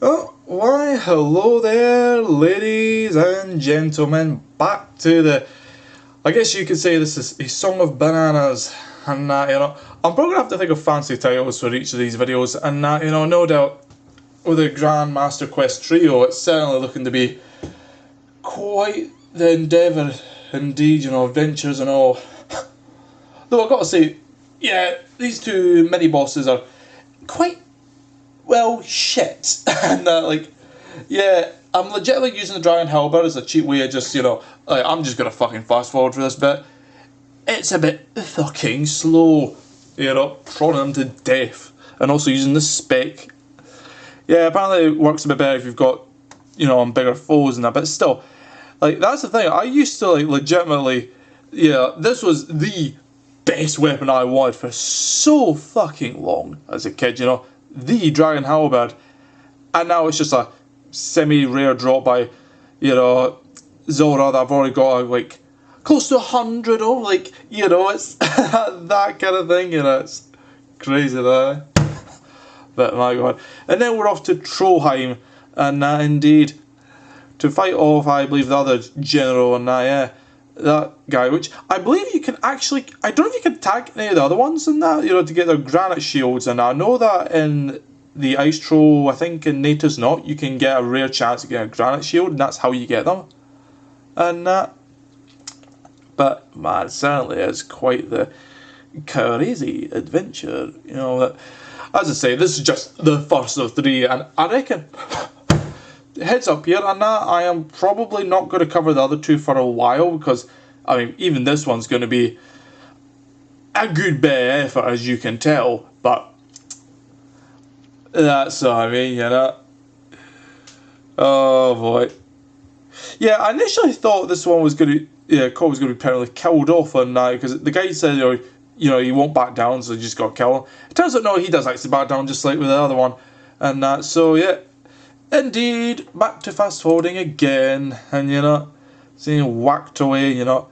Oh, why hello there, ladies and gentlemen, back to the, I guess you could say this is a song of bananas, and I'm probably going to have to think of fancy titles for each of these videos, and no doubt, with the Grandmaster Quest trio, it's certainly looking to be quite the endeavour, indeed, adventures and all. Though I've got to say, yeah, these two mini-bosses are quite, well, shit. And yeah, I'm legitimately using the Dragon Halberd as a cheap way of just, I'm just gonna fucking fast forward for this bit. It's a bit fucking slow, prodding them to death. And also using the spec. Yeah, apparently it works a bit better if you've got, on bigger foes and that, but still, that's the thing. I used to, legitimately, this was the best weapon I wanted for so fucking long as a kid, the Dragon Halberd, and now it's just a semi-rare drop by, Zora that I've already got, close to 100 of, it's that kind of thing, it's crazy that. But my god. And then we're off to Trollheim, and indeed, to fight off, I believe, the other general, and that guy, which I believe you can actually, I don't know if you can attack any of the other ones in that, to get their granite shields, and I know that in the Ice Troll, I think in Nature's Not, you can get a rare chance to get a granite shield, and that's how you get them. And but man, it certainly is quite the crazy adventure, that, as I say, this is just the first of three, and I reckon, heads up here, and I am probably not going to cover the other two for a while, because, I mean, even this one's going to be a good bit of effort, as you can tell, but that's what I mean, Oh boy. Yeah, I initially thought this one was going to, Cole was going to be permanently killed off on that, because the guy said, he won't back down, so he just got to kill him. It turns out, no, he does actually back down, just like with the other one, and so yeah. Indeed, back to fast forwarding again, and seeing whacked away, Yeah,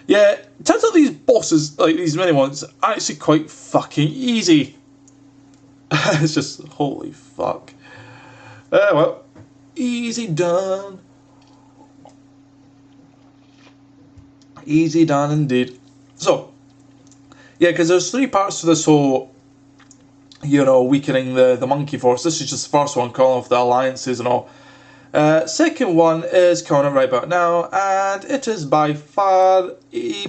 it turns out these bosses, these mini ones, are actually quite fucking easy. It's just, holy fuck. Well, easy done. Easy done indeed. So, yeah, because there's three parts to this whole, weakening the monkey force. This is just the first one, calling off the alliances and all. Second one is coming up right about now, and it is by far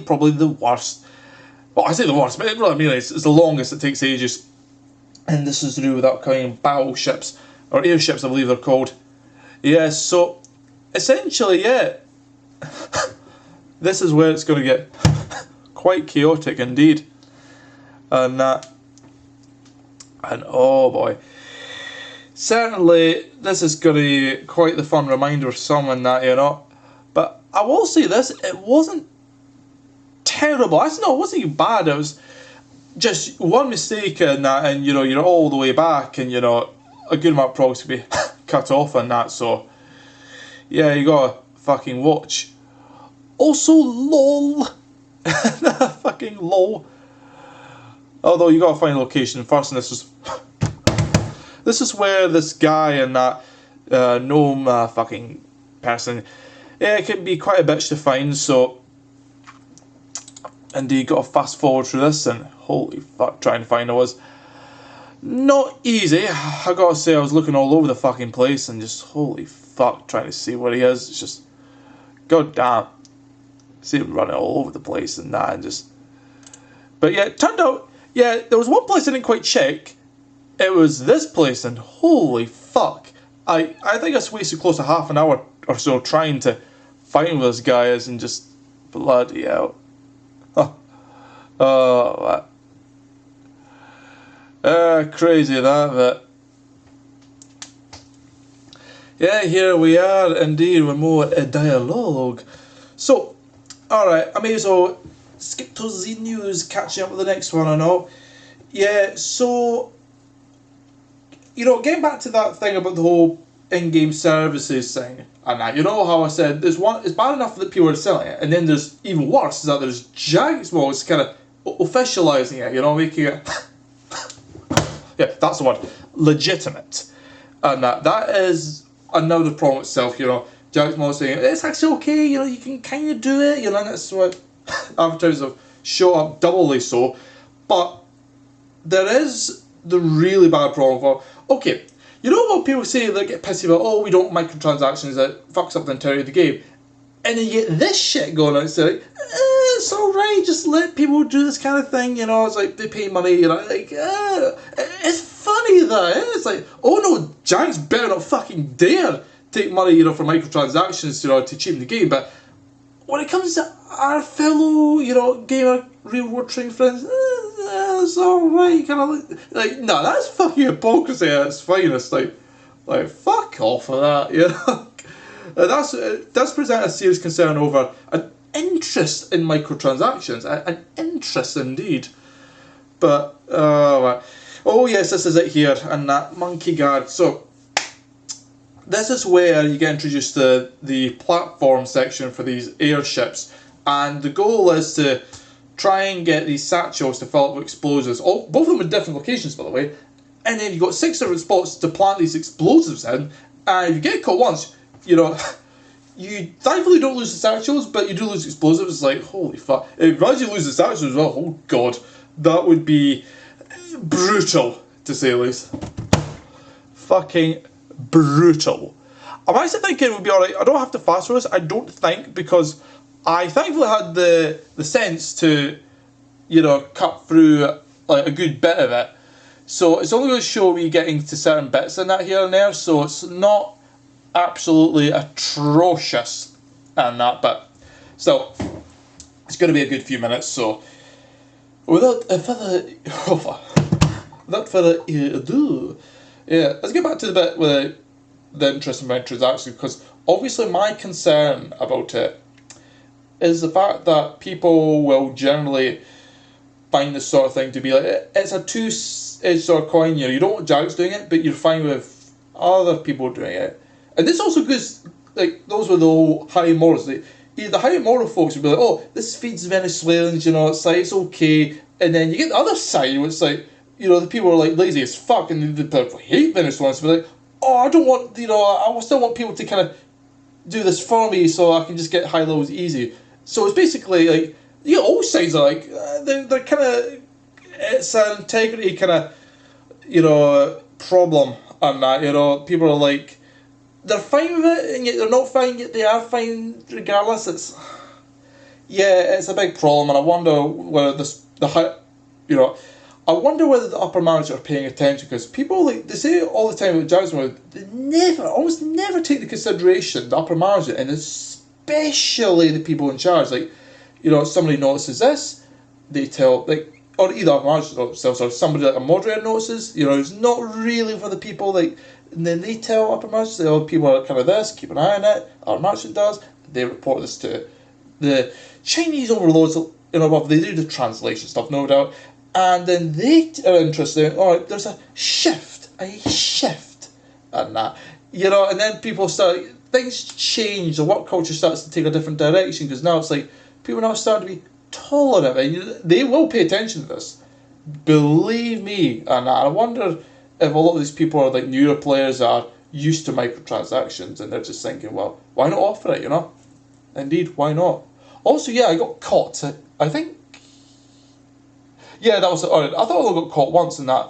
probably the worst. Well, I say the worst, but it's the longest. It takes ages, and this is to do with upcoming battleships or airships, I believe they're called. Yeah, so essentially, yeah, this is where it's going to get quite chaotic indeed, and oh boy, certainly this is going to be quite the fun reminder for someone that, but I will say this, it wasn't terrible. It wasn't bad, it was just one mistake in that, and you're all the way back, and a good amount of progress could be cut off on that, so yeah, you gotta fucking watch. Also, lol. Fucking lol. Although you gotta find a location first, and this is where this guy and that gnome fucking person, yeah, it can be quite a bitch to find. So, and you gotta fast forward through this, and holy fuck, trying to find it was not easy. I gotta say, I was looking all over the fucking place, and just holy fuck, trying to see where he is. It's just, god damn, see him running all over the place and that, and just. But yeah, it turned out. Yeah, there was one place I didn't quite check. It was this place, and holy fuck. I think I wasted close to half an hour or so trying to find where this guy is, and just bloody hell. Oh, crazy that, but yeah, here we are indeed with more dialogue. So, alright, I may as well skip to the news, catching up with the next one and all. Yeah, so, getting back to that thing about the whole in-game services thing, and that, how I said, there's one, it's bad enough that people are selling it, and then there's even worse, is that there's Jagex, well, it's kind of officialising it, making it, yeah, that's the word, legitimate. And that is another problem itself, Jagex Mod saying, it's actually okay, you can kind of do it, and that's what advertisers have show up doubly so. But there is the really bad problem for, okay, what people say, they get pissy about, oh, we don't microtransactions, that fucks up the entirety of the game. And then you get this shit going on, it's like, it's alright, just let people do this kind of thing, it's like, they pay money, it's funny that, it's like, oh no, Jagex better not fucking dare take money, for microtransactions, to cheapen the game. But when it comes to our fellow, gamer, real world trained friends, it's alright, no, that's fucking hypocrisy at its finest, like, fuck off of that, that's present a serious concern over an interest in microtransactions, an interest indeed. But, oh yes, this is it here, and that monkey guard. So, this is where you get introduced to the platform section for these airships, and the goal is to try and get these satchels to fill up with explosives, both of them in different locations by the way, and then you've got 6 different spots to plant these explosives in, and if you get caught once, you thankfully don't lose the satchels, but you do lose explosives. It's like, holy fuck. If you lose the satchels as well, oh god, that would be brutal, to say the least. Fucking brutal. I'm actually thinking it would be alright. I don't have to fast forward this, I don't think, because I thankfully had the sense to, cut through like a good bit of it. So it's only going to show me getting to certain bits in that here and there, so it's not absolutely atrocious and that, but still, it's going to be a good few minutes. So without further ado, let's get back to the bit with the interesting microtransactions, because obviously my concern about it is the fact that people will generally find this sort of thing to be like, it's a two-edged sort of coin. You don't want Jagex doing it, but you're fine with other people doing it. And this also goes, like, those with the whole high morals. The high moral folks would be like, oh, this feeds Venezuelans, it's like, it's okay. And then you get the other side, where it's like, the people are like lazy as fuck, and the people hate Venezuelans, be like, oh, I don't want, I still want people to kind of do this for me so I can just get high levels easy. So it's basically like, all sides are like, they're kind of, it's an integrity kind of, problem on that, people are like, they're fine with it, and yet they're not fine, yet they are fine regardless. It's a big problem, and I wonder whether I wonder whether the upper management are paying attention, because people, like, they say all the time with Jagex, they almost never take into consideration the upper management, and especially the people in charge. Like, somebody notices this, they tell, like, or either upper management themselves, or somebody like a moderator notices, it's not really for the people, like, and then they tell upper management, say, oh, people are kind of this, keep an eye on it. Upper management does, they report this to the Chinese overlords, above. They do the translation stuff, no doubt, and then they are interested in, alright, there's a shift, and that, and then people start, things change, the work culture starts to take a different direction, because now it's like, people now starting to be tolerant, and they will pay attention to this, believe me, and I wonder if a lot of these people are like newer players that are used to microtransactions, and they're just thinking, well, why not offer it, Indeed, why not? Also, I got caught, I think, that was, alright, I thought I got caught once in that.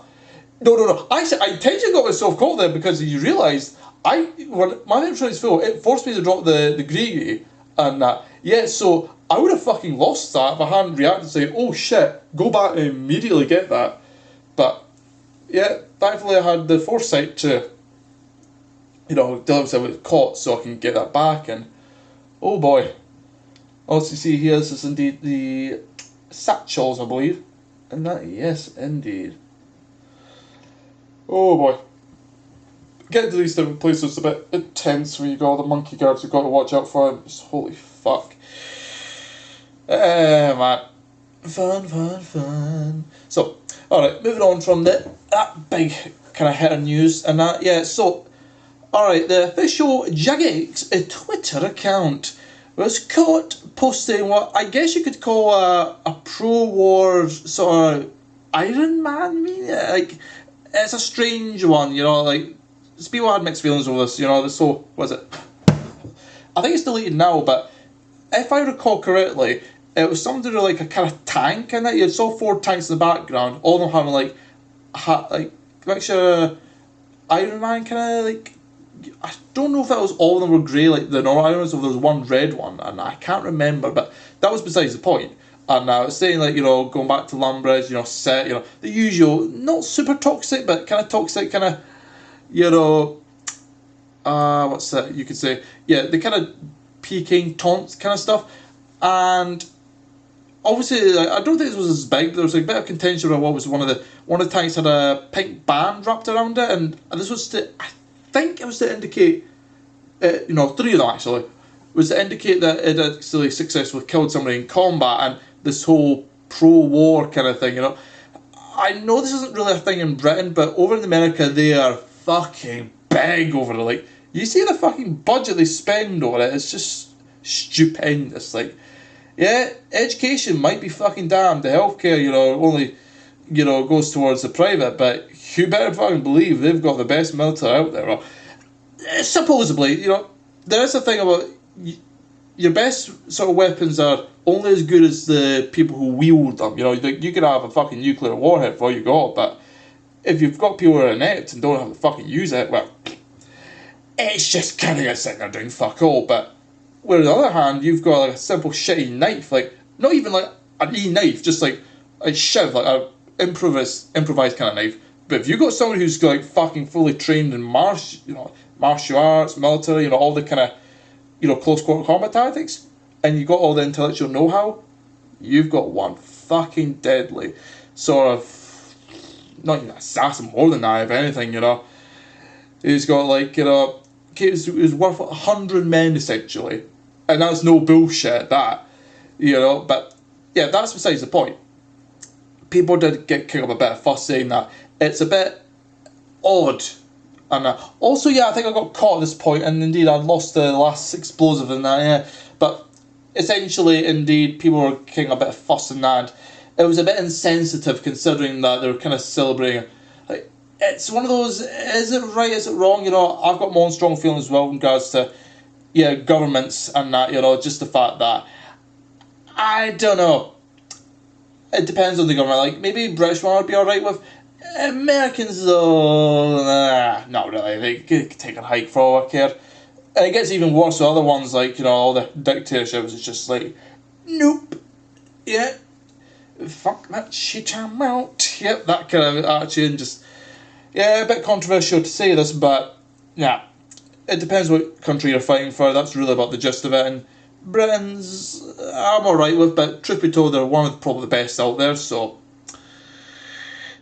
No, I intentionally got myself caught there, because you realise, when my inventory is full, it forced me to drop the gree'gree, and that, so I would have fucking lost that if I hadn't reacted saying, oh shit, go back and immediately get that. But, thankfully I had the foresight to, deal with it caught so I can get that back, and oh boy. Also, see here, this is indeed the satchels, I believe. And that, yes, indeed. Oh boy. Getting to these different places is a bit intense when you got all the monkey guards you've got to watch out for. Just holy fuck. Man. Fun. So, alright, moving on from that big kind of hit of news and that, so, alright, the official Jagex Twitter account was caught posting what I guess you could call a pro-war sort of Iron Man, like, it's a strange one, like, There's people had mixed feelings over this, you know, this whole, what is it? I think it's deleted now, but if I recall correctly, it was something to do like a kind of tank in it. You saw 4 tanks in the background, all of them having like mixture Iron Man kind of like, I don't know if that was all of them were grey like the normal Iron Man, so there was one red one, and I can't remember, but that was besides the point. And I was saying, like, you know, going back to Lambridge, you know, set, you know, the usual, not super toxic, but kind of toxic, kind of, you know, what's that, you could say, yeah, the kind of peeking, taunts kind of stuff. And obviously, like, I don't think this was as big, but there was like a bit of contention around what was one of the tanks had a pink band wrapped around it, and this was to, I think it was to indicate, you know, 3 of them actually, was to indicate that it had actually successfully killed somebody in combat, and this whole pro-war kind of thing, you know. I know this isn't really a thing in Britain, but over in America they are fucking big over it. Like, you see the fucking budget they spend on it, it's just stupendous. Like, yeah, education might be fucking damned, the healthcare, you know, only, you know, goes towards the private, but you better fucking believe they've got the best military out there. Well, supposedly, you know, there is a thing about your best sort of weapons are only as good as the people who wield them. You know, you could have a fucking nuclear warhead for all you got, but if you've got people who are inept and don't have to fucking use it, well, it's just kind of sitting there doing fuck all. But where on the other hand, you've got like a simple shitty knife, like not even like an e-knife, just like a shiv, like a improvised kind of knife. But if you got someone who's like fucking fully trained in martial arts, military, you know, all the kind of, you know, close quarter combat tactics, and you got all the intellectual know-how, you've got one fucking deadly sort of, not even assassin, more than that, if anything, you know. He's got like, you know, it was worth 100 men essentially, and that's no bullshit, that, you know. But yeah, that's besides the point. People did get kicked up a bit of fuss saying that it's a bit odd. And also, yeah, I think I got caught at this point, and indeed I lost the last explosive in that, yeah. But essentially, indeed, people were kicking a bit of fuss in that. It was a bit insensitive considering that they were kind of celebrating. Like, it's one of those, is it right, is it wrong? You know, I've got my own strong feelings as well in regards to, yeah, governments and that, you know, just the fact that, I don't know. It depends on the government. Like, maybe British one I'd be alright with. Americans, though, not really. They could take a hike for all I care. And it gets even worse with other ones, like, you know, all the dictatorships. It's just like, nope. Yeah. Fuck that shit, I'm out. Yep, that kind of attitude. And just, yeah, a bit controversial to say this, but, yeah. It depends what country you're fighting for. That's really about the gist of it. And Britain's, I'm alright with, but truth be told, they're one of probably the best out there, so.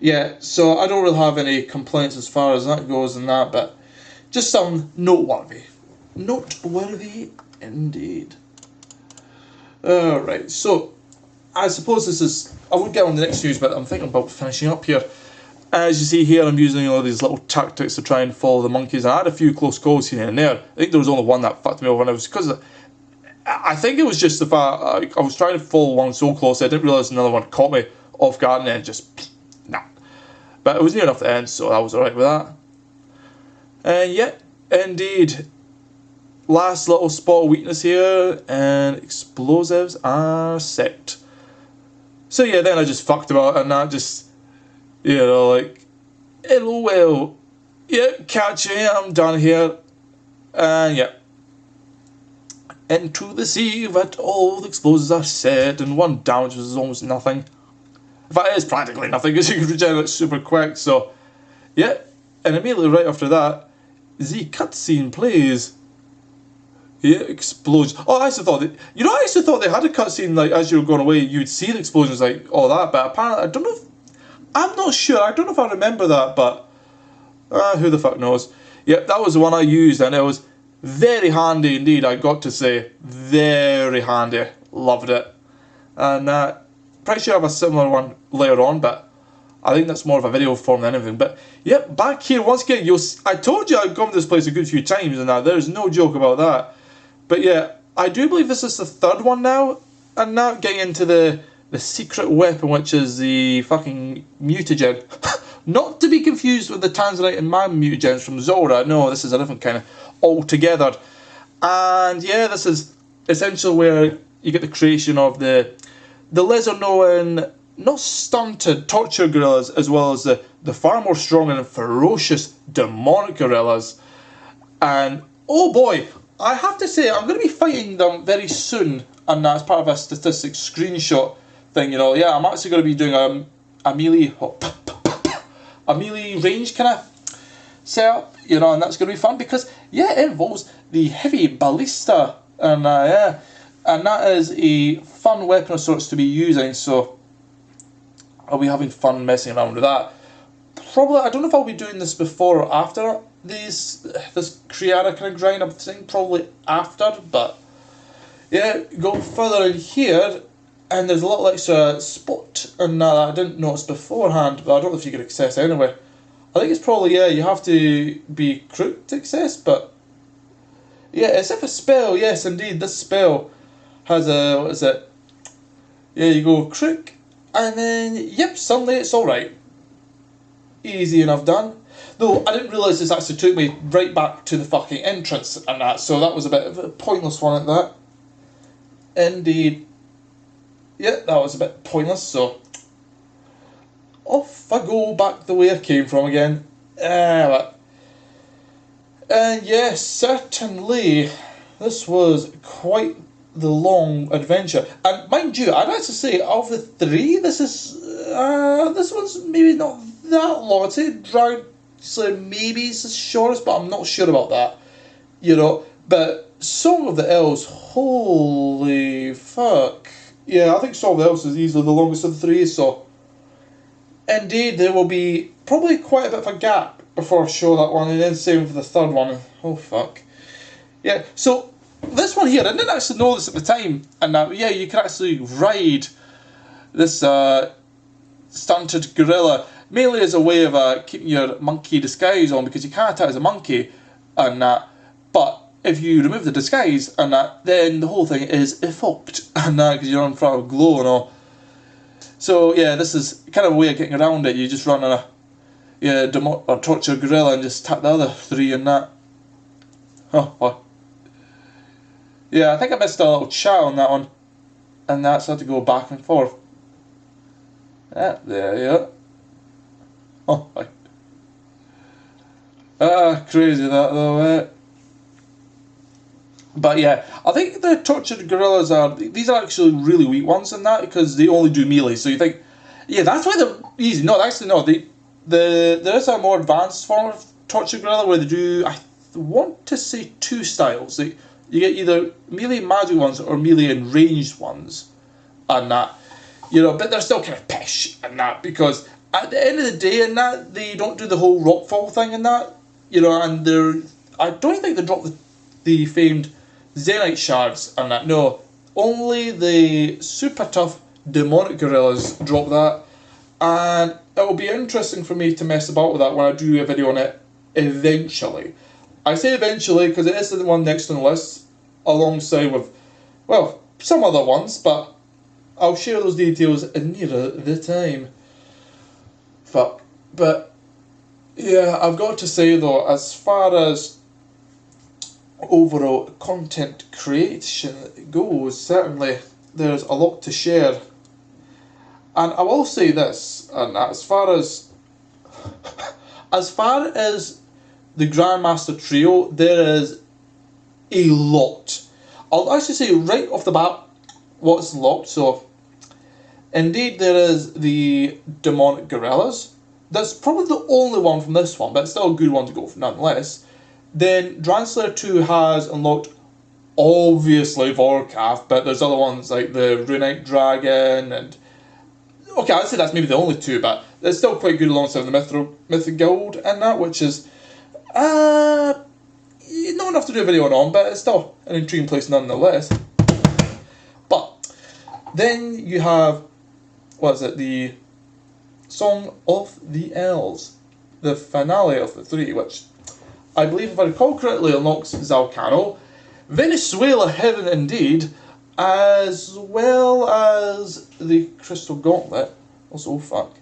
Yeah, so I don't really have any complaints as far as that goes and that, but just some noteworthy. Noteworthy indeed. Alright, so I suppose this is, I would get on the next news, but I'm thinking about finishing up here. As you see here, I'm using all these little tactics to try and follow the monkeys, and I had a few close calls here and there. I think there was only one that fucked me over, and it was because I think it was just the fact I was trying to follow one so close, I didn't realise another one caught me off guard, and then just, nah. But it was near enough to end, so I was alright with that. And yeah, indeed. Last little spot of weakness here, and explosives are set. So yeah, then I just fucked about, and that just, you know, like, LOL. Yeah, catch me, I'm done here. And yeah. Into the sea that all the explosives are set, and 1 damage is almost nothing. In fact, it is practically nothing, because you can regenerate super quick, so. Yeah, and immediately right after that, the cutscene plays. Yeah, explodes. Oh, I actually thought I actually thought they had a cutscene, like, as you were going away, you'd see the explosions, like, all that, but apparently, I don't know if, I'm not sure, I don't know if I remember that, but, who the fuck knows. Yep, that was the one I used, and it was very handy indeed, I got to say. Very handy. Loved it. And, pretty sure I have a similar one later on, but I think that's more of a video form than anything. But yep, back here once again. I told you I'd come to this place a good few times, and there's no joke about that. But yeah, I do believe this is the 3rd one now, and now getting into the secret weapon, which is the fucking mutagen, Not to be confused with the Tanzanite and Man mutagens from Zora. No, this is a different kind of altogether. And yeah, this is essentially where you get the creation of the lesser known, not stunted torture gorillas, as well as the far more strong and ferocious demonic gorillas. And oh boy, I have to say, I'm going to be fighting them very soon, and that's part of a statistics screenshot thing, you know. Yeah, I'm actually going to be doing a melee range kind of setup, you know, and that's going to be fun because, yeah, it involves the heavy ballista, and yeah, and that is a fun weapon of sorts to be using, so I'll be having fun messing around with that. Probably, I don't know if I'll be doing this before or after this Kriara kind of grind. I'm thinking probably after, but yeah, go further in here, and there's a little extra spot and that I didn't notice beforehand, but I don't know if you can access anyway. I think it's probably, yeah, you have to be Kruk to access, but yeah, it's if a spell, yes indeed, this spell has a, what is it? Yeah, you go Kruk, and then, yep, suddenly it's alright. Easy enough done. Though, I didn't realise this actually took me right back to the fucking entrance and that, so that was a bit of a pointless one at that. Indeed. Yeah, that was a bit pointless, so off I go back the way I came from again. And yes, certainly, this was quite the long adventure. And mind you, I'd like to say, of the three, this one's maybe not that long. I'd say Dragon Slayer maybe it's the shortest, but I'm not sure about that. You know, but Song of the Elves, holy fuck. Yeah, I think Song of the Elves is easily the longest of the three, so indeed there will be probably quite a bit of a gap before I show that one, and then same for the third one. Oh fuck. Yeah, so this one here, I didn't actually know this at the time, and yeah, you can actually ride this stunted gorilla, mainly as a way of keeping your monkey disguise on, because you can't attack as a monkey, and but if you remove the disguise, and then the whole thing is fucked, and because you're on front of glow and all. So yeah, this is kind of a way of getting around it. You just run on a torture gorilla and just tap the other three and that. Oh, what? Yeah, I think I missed a little chat on that one, and that's had to go back and forth. Yeah, there you go. Oh, crazy that though, But yeah, I think the tortured gorillas these are actually really weak ones in that, because they only do melee, so you think, yeah, that's why they're easy. No, actually no, there is a more advanced form of tortured gorilla where they do, I want to say, two styles. You get either melee magic ones or melee and ranged ones, and that, you know, but they're still kind of pish and that, because at the end of the day and that, they don't do the whole rockfall thing and that, you know, and I don't think they drop the famed Zenite shards and that, no, only the super tough demonic gorillas drop that, and it will be interesting for me to mess about with that when I do a video on it eventually. I say eventually because it is the one next on the list, alongside with, well, some other ones, but I'll share those details nearer the time. Fuck. But yeah, I've got to say though, as far as overall content creation goes, certainly there's a lot to share. And I will say this, and as far as the Grandmaster Trio, there is a lot. I'll actually say right off the bat what's locked. So indeed there is the demonic gorillas. That's probably the only one from this one, but it's still a good one to go for nonetheless. Then Dragon Slayer 2 has unlocked, obviously, Vorkath, but there's other ones like the Runite Dragon, and okay, I'd say that's maybe the only two, but it's still quite good alongside the Mythic Guild and that, which is not enough to do a video on, but it's still an intriguing place nonetheless. But then you have, what is it, the Song of the Elves, the finale of the three, which I believe, if I recall correctly, unlocks Zalcano, Venezuela Heaven indeed, as well as the Crystal Gauntlet. Also, oh fuck.